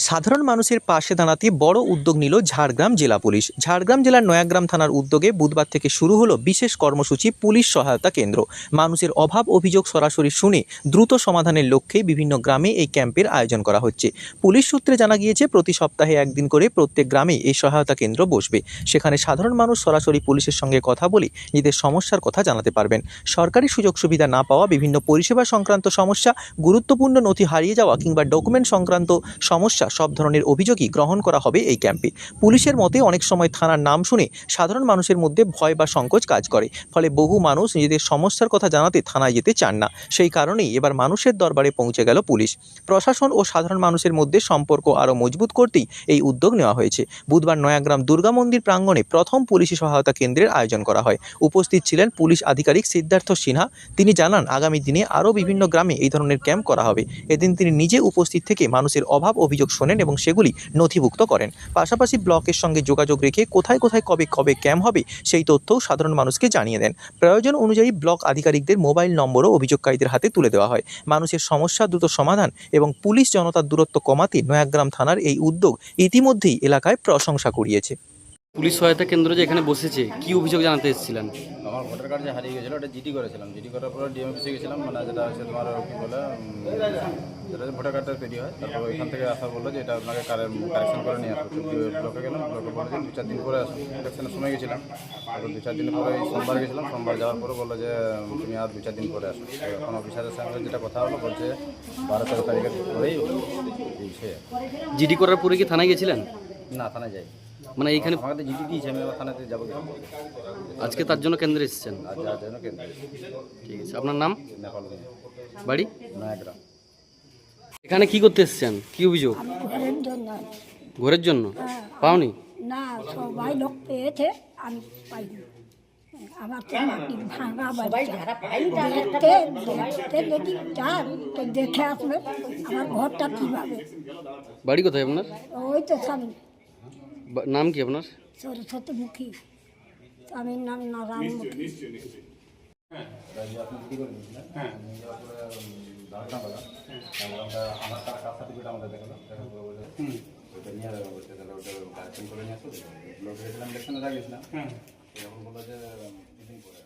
সাধারণ মানুষের পাশে দাঁড়াতে বড় উদ্যোগ নিল ঝাড়গ্রাম জেলা পুলিশ। ঝাড়গ্রাম জেলার নয়াগ্রাম থানার উদ্যোগে বুধবার থেকে শুরু হলো বিশেষ কর্মসূচি পুলিশ সহায়তা কেন্দ্র। মানুষের অভাব অভিযোগ সরাসরি শুনে দ্রুত সমাধানের লক্ষ্যে বিভিন্ন গ্রামে এই ক্যাম্পের আয়োজন করা হচ্ছে। পুলিশ সূত্রে জানা গিয়েছে, প্রতি সপ্তাহে একদিন করে প্রত্যেক গ্রামে এই সহায়তা কেন্দ্র বসবে। সেখানে সাধারণ মানুষ সরাসরি পুলিশের সঙ্গে কথা বলে নিজেদের সমস্যার কথা জানাতে পারবেন। সরকারি সুযোগ সুবিধা না পাওয়া, বিভিন্ন পরিষেবা সংক্রান্ত সমস্যা, গুরুত্বপূর্ণ নথি হারিয়ে যাওয়া কিংবা ডকুমেন্ট সংক্রান্ত সমস্যা, সব ধরনের অভিযোগই গ্রহণ করা হবে এই ক্যাম্পে। পুলিশের মতে, অনেক সময় থানার নাম শুনে সাধারণ মানুষের মধ্যে ভয় বা সংকোচ কাজ করে, ফলে বহু মানুষ নিজেদের সমস্যার কথা জানাতে থানায় যেতে চান না। সেই কারণেই এবার মানুষের দরবারে পৌঁছে গেল পুলিশ। প্রশাসন ও সাধারণ মানুষের মধ্যে সম্পর্ক আরও মজবুত করতেই এই উদ্যোগ নেওয়া হয়েছে। বুধবার নয়াগ্রাম দুর্গা মন্দির প্রাঙ্গণে প্রথম পুলিশি সহায়তা কেন্দ্রের আয়োজন করা হয়। উপস্থিত ছিলেন পুলিশ আধিকারিক সিদ্ধার্থ সিনহা। তিনি জানান, আগামী দিনে আরও বিভিন্ন গ্রামে এই ধরনের ক্যাম্প করা হবে। এদিন তিনি নিজে উপস্থিত থেকে মানুষের অভাব অভিযোগ শোনেন এবং সেগুলি নথিভুক্ত করেন। পাশাপাশি ব্লকের সঙ্গে যোগাযোগ রেখে কোথায় কোথায় কবে কবে ক্যাম্প হবে সেই তথ্যও সাধারণ মানুষকে জানিয়ে দেন। প্রয়োজন অনুযায়ী ব্লক আধিকারিকদের মোবাইল নম্বরও অভিযোগকারীদের হাতে তুলে দেওয়া হয়। মানুষের সমস্যা দ্রুত সমাধান এবং পুলিশ জনতার দূরত্ব কমাতে নয়াগ্রাম থানার এই উদ্যোগ ইতিমধ্যেই এলাকায় প্রশংসা কুড়িয়েছে। পুলিশ সহায়তা কেন্দ্র যে এখানে বসেছে, কি অভিযোগ জানাতে এসেছিলেন? আমার ভোটার কার্ড যে হারিয়ে গেছিলো, ওটা জিডি করেছিলাম। জিডি করার পরে ডিএম অফিসে গেছিলাম, মানে যেটা হচ্ছে তোমার কী বলে, যেটা ভোটার কার্ডটা তৈরি হয়। তারপর ওইখান থেকে আসার বললো যে এটা আপনাকে কারেকশন করে নিয়ে আসো। ব্লকে গেলাম, ব্লকে বলে যে 2-4 দিন পরে আসো। ইলেকশনের সময় গেছিলাম, তারপর 2-4 দিন পরে সোমবার গেছিলাম। সোমবার যাওয়ার পরে বললো যে তুমি আর 2-4 দিন পরে আসো। এখন অফিসারের সঙ্গে যেটা কথা হলো, বলছে 12-13 তারিখের পরেই দিয়েছে। জিডি করার পরে কি থানায় গেছিলেন? না, থানায় যাই, মানে এইখানে আমাদের জিডি দিয়েছে, আমি আবার থানাতে যাবো। আজকে তার জন্য কেন্দ্রে এসেছেন? আর যাওয়ার জন্য কেন্দ্রে ঠিক আছে। আপনার নাম? নেপাল বাড়ি? নয়াগ্রাম। এখানে কি করতে এসেছেন? কি অভিযোগ? ঘরের জন্য। ঘরের জন্য? হ্যাঁ। পাওনি? না, সবাই লোক পেয়েছে, আমি পাইনি। আমার তো মাটি ভাঙা বাড়ি, দেখতে যদি চান তো দেখে আসবে আমার ঘরটা কীভাবে। বাড়ি কোথায় আপনার? ওই তো সামনে। নাম কি আপনার? সরস্বতী মুখী। স্বামীর নাম নারায়ণমুখী। আমাদের দেখালো, ওইটা নিয়ে বলছে তাহলে ওটা কারেকশন করে নিয়ে আসো। ব্লকে গেছিলাম, ইলেকশনে লাগিয়েছিলাম, এখন বললো যে 2 দিন পরে।